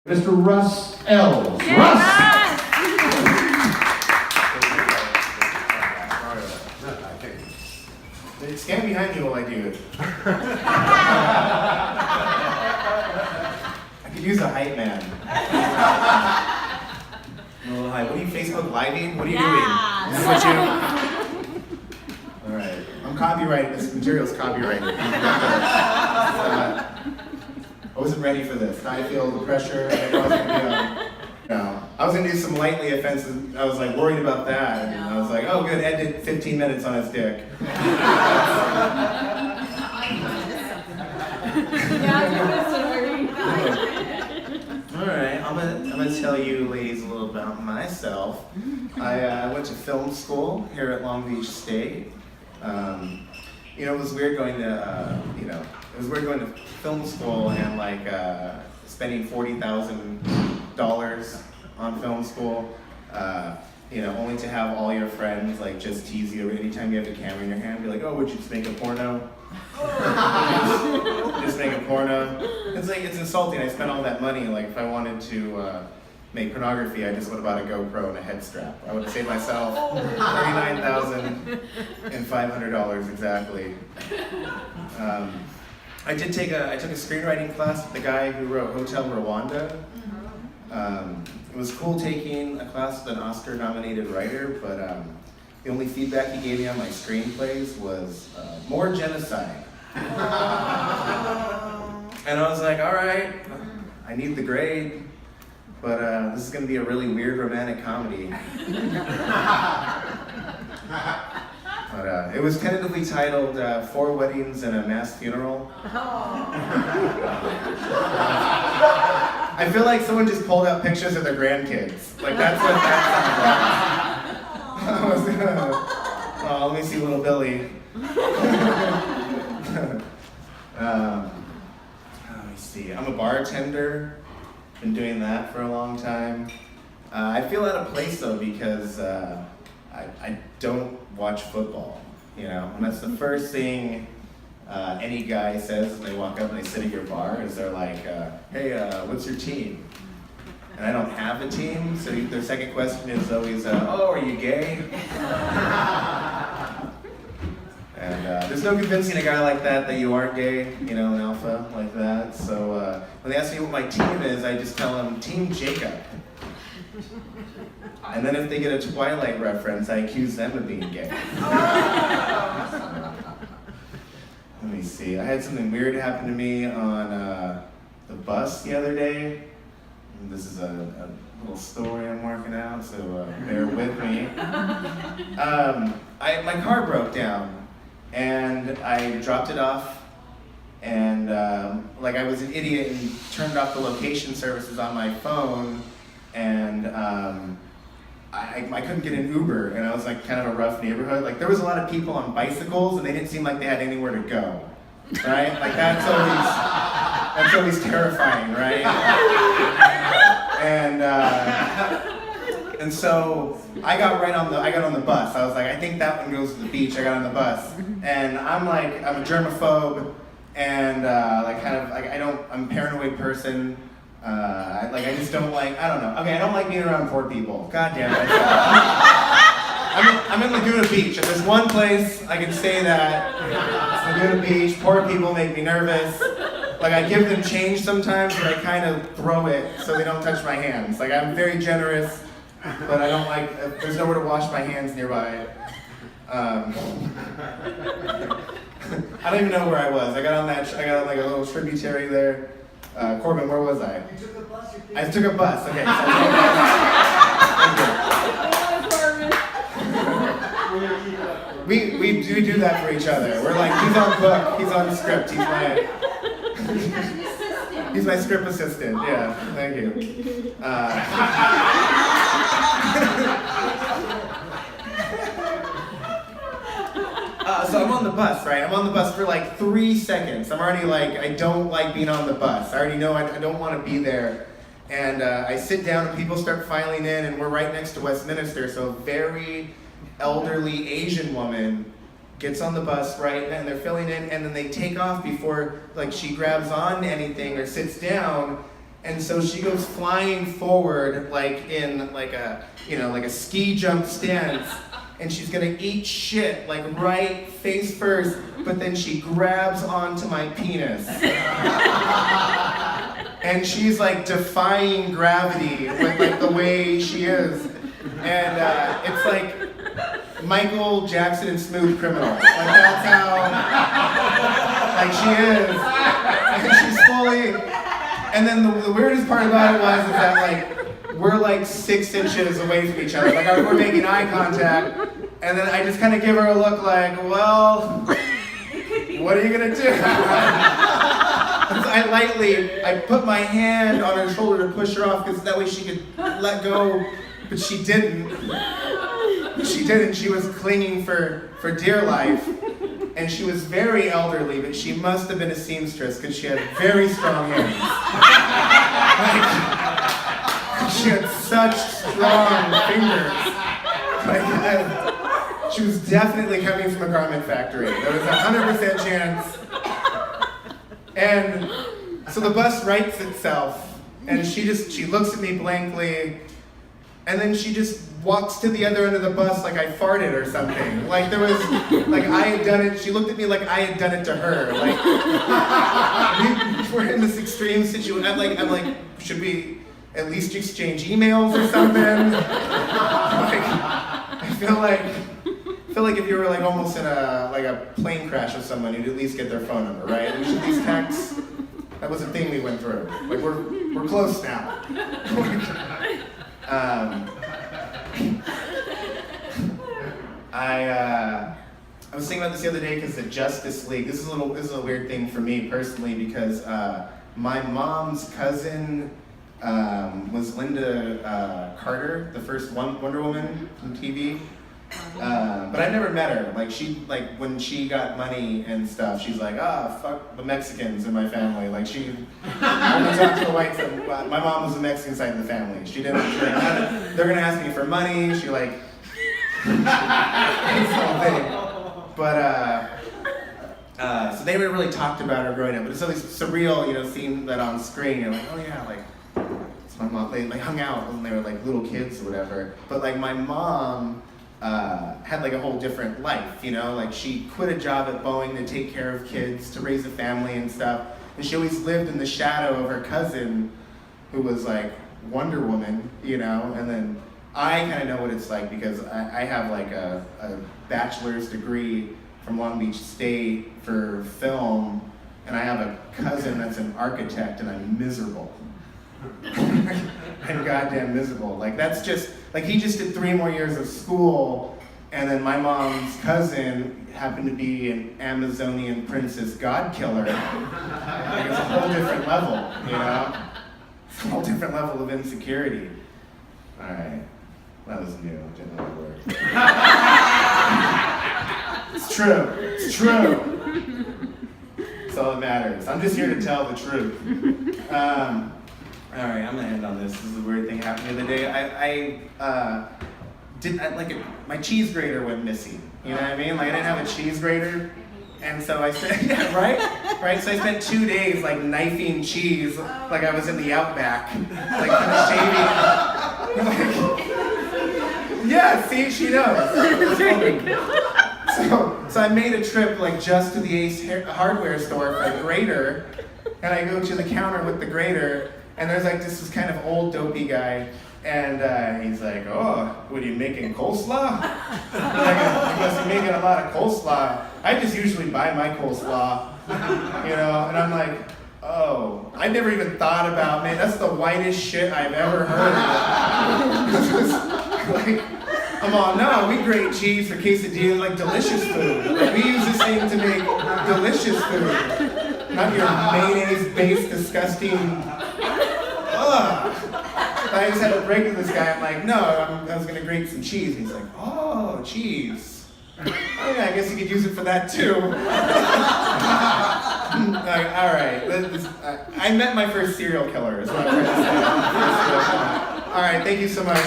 Mr. Russ Ells. Yay, Russ! Stand behind me while I do it. I could use a hype man. A little hype. What are you, Facebook Living? What are you doing? This is what you... Alright. I'm copyrighted. This material's copyrighted. I wasn't ready for this. I feel the pressure. I wasn't gonna be I was gonna do some lightly offensive. I was like worried about that. And I was like, oh good, Ed did 15 minutes on his dick. Alright, I'm gonna tell you ladies a little about myself. I went to film school here at Long Beach State. It was weird going to, film school and like spending $40,000 on film school. Only to have all your friends like just tease you anytime you have a camera in your hand, be like, oh, would you just make a porno? just make a porno. It's insulting. I spent all that money. Like if I wanted to make pornography, I just would have bought a GoPro and a head strap. I would have saved myself $39,500 exactly. I took a screenwriting class with the guy who wrote Hotel Rwanda. It was cool taking a class with an Oscar-nominated writer, but the only feedback he gave me on my screenplays was more genocide. And I was like, all right, I need the grade, but this is going to be a really weird romantic comedy. But it was tentatively titled 4 Weddings and a Mass Funeral. I feel like someone just pulled out pictures of their grandkids. Like that's what that sounded like. Let me see little Billy. Let me see. I'm a bartender. Been doing that for a long time. I feel out of place though because I don't watch football, and that's the first thing any guy says when they walk up and they sit at your bar is they're like, hey, what's your team? And I don't have a team, so their second question is always, oh, are you gay? And there's no convincing a guy like that you aren't gay, an alpha like that. So when they ask me what my team is, I just tell them, Team Jacob. And then if they get a Twilight reference, I accuse them of being gay. Let me see. I had something weird happen to me on the bus the other day. And this is a little story I'm working out, so bear with me. My car broke down, and I dropped it off, and I was an idiot and turned off the location services on my phone, and I couldn't get an Uber, and I was like kind of a rough neighborhood. Like there was a lot of people on bicycles, and they didn't seem like they had anywhere to go, right? Like that's always terrifying, right? And so I got on the bus. I was like, I think that one goes to the beach. I got on the bus, and I'm a germaphobe, and I'm a paranoid person. I just don't like, I don't know. Okay, I don't like being around poor people. God damn it. I'm in Laguna Beach. If there's one place I can say that, it's Laguna Beach. Poor people make me nervous. Like I give them change sometimes, but I kind of throw it so they don't touch my hands. Like I'm very generous, but I don't like, there's nowhere to wash my hands nearby. I don't even know where I was. I got on like a little tributary there. Corbin, where was I? You took a bus. I took a bus. Okay. So we do that for each other. We're like, he's on book, he's on script, he's my script assistant. Yeah, thank you. So I'm on the bus, right? I'm on the bus for like 3 seconds. I'm already like, I don't like being on the bus. I already know I don't want to be there. And I sit down and people start filing in, and we're right next to Westminster, so a very elderly Asian woman gets on the bus, right, and they're filling in, and then they take off before like she grabs on to anything or sits down, And so she goes flying forward like in like a ski jump stance, and she's gonna eat shit like right face first, but then she grabs onto my penis. And she's like defying gravity with like the way she is. And it's like Michael Jackson and Smooth Criminal. Like that's how like she is. And she's fully. And then the weirdest part about it is that like we're like 6 inches away from each other. Like we're making eye contact, and then I just kind of give her a look like, well, what are you gonna do? I put my hand on her shoulder to push her off because that way she could let go, but she didn't. She was clinging for dear life. And she was very elderly, but she must have been a seamstress because she had very strong hands. Like, she had such strong fingers. Like, she was definitely coming from a garment factory. There was a 100% chance. And so the bus rights itself, and she looks at me blankly, and then she just walks to the other end of the bus like I farted or something. Like there was, like I had done it, she looked at me like I had done it to her. Like, we're in this extreme situation. I'm like, should we at least exchange emails or something? Like, I feel like if you were like almost in a plane crash with someone, you'd at least get their phone number, right? We should at least text. That was a thing we went through. Like we're close now. I was thinking about this the other day because the Justice League. This is a weird thing for me personally because my mom's cousin was Linda Carter, the first Wonder Woman on TV. But I never met her. Like when she got money and stuff, she's like, fuck the Mexicans in my family. Like she only talked to the whites. My mom was the Mexican side of the family. She didn't. They're gonna ask me for money. She like this whole thing. But so they never really talked about her growing up. But it's always surreal, seeing that on screen. You're like, oh yeah, like it's my mom. They hung out when they were like little kids or whatever. But like my mom. Had like a whole different life, like she quit a job at Boeing to take care of kids, to raise a family and stuff, and she always lived in the shadow of her cousin who was like Wonder Woman, and then I kind of know what it's like because I have like a bachelor's degree from Long Beach State for film, and I have a cousin that's an architect, and I'm miserable. I'm goddamn miserable. Like that's just like he just did 3 more years of school, and then my mom's cousin happened to be an Amazonian princess god killer. Like it's a whole different level, It's a whole different level of insecurity. All right, that was new. I didn't know the word. It's true. It's true. That's all that matters. I'm just here to tell the truth. All right, I'm gonna end on this. This is a weird thing happened the other day. My cheese grater went missing. You know what I mean? Like I didn't have a cheese grater, and so I spent right. So I spent 2 days like knifing cheese, like I was in the Outback, like kind of shaving. Yeah, see, she knows. So I made a trip like just to the Ace hardware store for a grater, and I go to the counter with the grater. And there's like this kind of old dopey guy, and he's like, "Oh, what are you making coleslaw?" I guess I'm making a lot of coleslaw. I just usually buy my coleslaw, And I'm like, "Oh, I never even thought about, man. That's the whitest shit I've ever heard." Like, come on, no, we grate cheese for quesadillas, like delicious food. Like, we use this thing to make delicious food, not your mayonnaise-based disgusting. I just had to break with this guy. I'm like, no, I was gonna grate some cheese. And he's like, oh, cheese. Oh yeah, I guess you could use it for that too. Like, all right, I met my first serial killer. Is what I'm trying to say. All right, thank you so much.